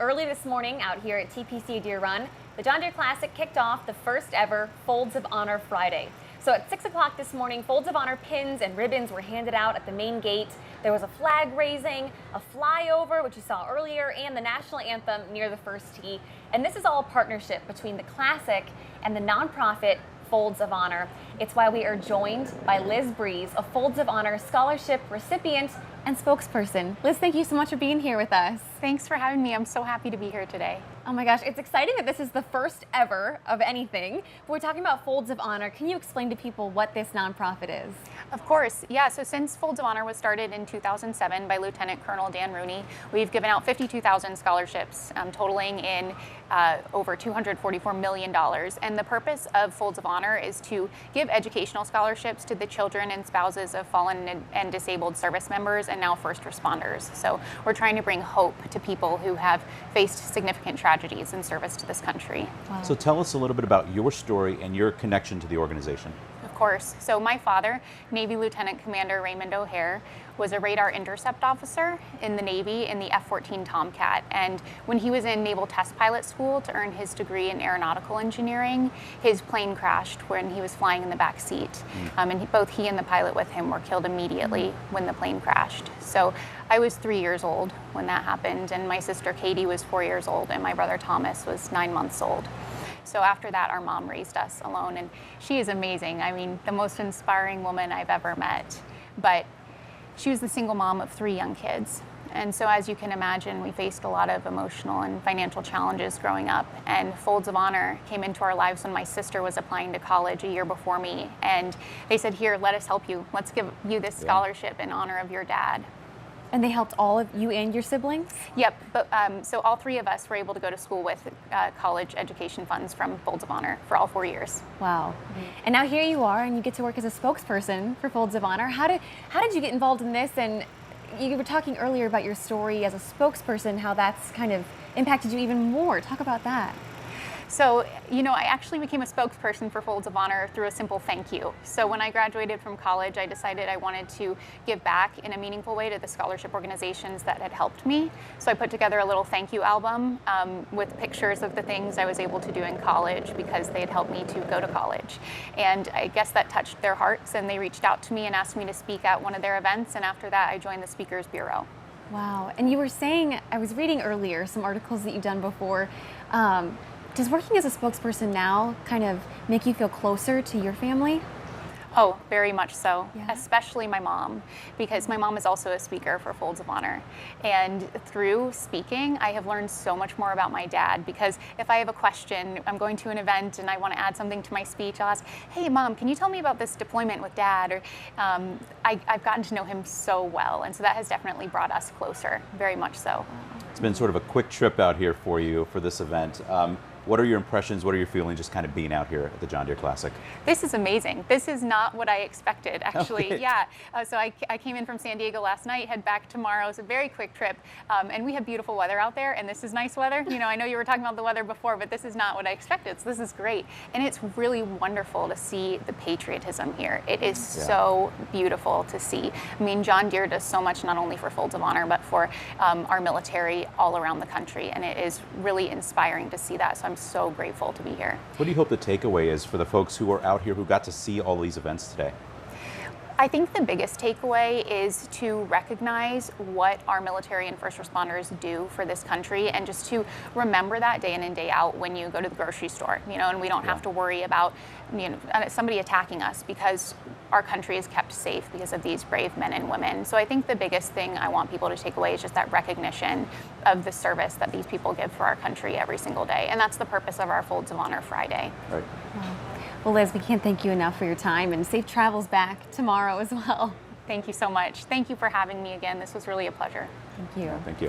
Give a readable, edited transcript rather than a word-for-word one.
Early this morning out here at TPC Deer Run, the John Deere Classic kicked off the first ever Folds of Honor Friday. So at 6 o'clock this morning, Folds of Honor pins and ribbons were handed out at the main gate. There was a flag raising, a flyover, which you saw earlier, and the national anthem near the first tee. And this is all a partnership between the Classic and the nonprofit Folds of Honor. It's why we are joined by Liz Breeze, a Folds of Honor scholarship recipient and spokesperson. Liz, thank you so much for being here with us. Thanks for having me. I'm so happy to be here today. Oh my gosh, it's exciting that this is the first ever of anything. But we're talking about Folds of Honor. Can you explain to people what this nonprofit is? Of course, yeah. So since Folds of Honor was started in 2007 by Lieutenant Colonel Dan Rooney, we've given out 52,000 scholarships, totaling in over $244 million. And the purpose of Folds of Honor is to give educational scholarships to the children and spouses of fallen and disabled service members and now first responders. So we're trying to bring hope to people who have faced significant tragedies in service to this country. Wow. So tell us a little bit about your story and your connection to the organization. Of course. So my father, Navy Lieutenant Commander Raymond O'Hare, was a radar intercept officer in the Navy in the F-14 Tomcat. And when he was in Naval Test Pilot School to earn his degree in aeronautical engineering, his plane crashed when he was flying in the back seat. Both he and the pilot with him were killed immediately when the plane crashed. So I was 3 years old when that happened, and my sister Katie was 4 years old, and my brother Thomas was 9 months old. So after that, our mom raised us alone, and she is amazing. I mean, the most inspiring woman I've ever met. But she was the single mom of 3 young kids. And so as you can imagine, we faced a lot of emotional and financial challenges growing up. And Folds of Honor came into our lives when my sister was applying to college a year before me. And they said, here, let us help you. Let's give you this scholarship in honor of your dad. And they helped all of you and your siblings? Yep, but so all 3 of us were able to go to school with college education funds from Folds of Honor for all 4 years. Wow. And now here you are, and you get to work as a spokesperson for Folds of Honor. How did you get involved in this? And you were talking earlier about your story as a spokesperson, how that's kind of impacted you even more. Talk about that. So, you know, I actually became a spokesperson for Folds of Honor through a simple thank you. So when I graduated from college, I decided I wanted to give back in a meaningful way to the scholarship organizations that had helped me. So I put together a little thank you album with pictures of the things I was able to do in college because they had helped me to go to college. And I guess that touched their hearts, and they reached out to me and asked me to speak at one of their events. And after that, I joined the Speakers Bureau. Wow. And you were saying, I was reading earlier some articles that you've done before. Does working as a spokesperson now kind of make you feel closer to your family? Oh, very much so, Yeah. Especially my mom, because my mom is also a speaker for Folds of Honor. And through speaking, I have learned so much more about my dad, because if I have a question, I'm going to an event and I want to add something to my speech, I'll ask, hey Mom, can you tell me about this deployment with Dad? Or I've gotten to know him so well, and so that has definitely brought us closer, very much so. It's been sort of a quick trip out here for you for this event. What are your impressions? What are your feelings just kind of being out here at the John Deere Classic? This is amazing. This is not what I expected, actually. Okay. Yeah. So I came in from San Diego last night, head back tomorrow. It's a very quick trip. And we have beautiful weather out there, and this is nice weather. You know, I know you were talking about the weather before, but this is not what I expected. So this is great. And it's really wonderful to see the patriotism here. It is so beautiful to see. I mean, John Deere does so much, not only for Folds of Honor, but for our military all around the country. And it is really inspiring to see that. So I'm so grateful to be here. What do you hope the takeaway is for the folks who are out here who got to see all these events today? I think the biggest takeaway is to recognize what our military and first responders do for this country, and just to remember that day in and day out when you go to the grocery store, you know, and we don't have to worry about, you know, somebody attacking us, because our country is kept safe because of these brave men and women. So I think the biggest thing I want people to take away is just that recognition of the service that these people give for our country every single day. And that's the purpose of our Folds of Honor Friday. Right. Wow. Well, Liz, we can't thank you enough for your time, and safe travels back tomorrow as well. Thank you so much. Thank you for having me again. This was really a pleasure. Thank you. Thank you.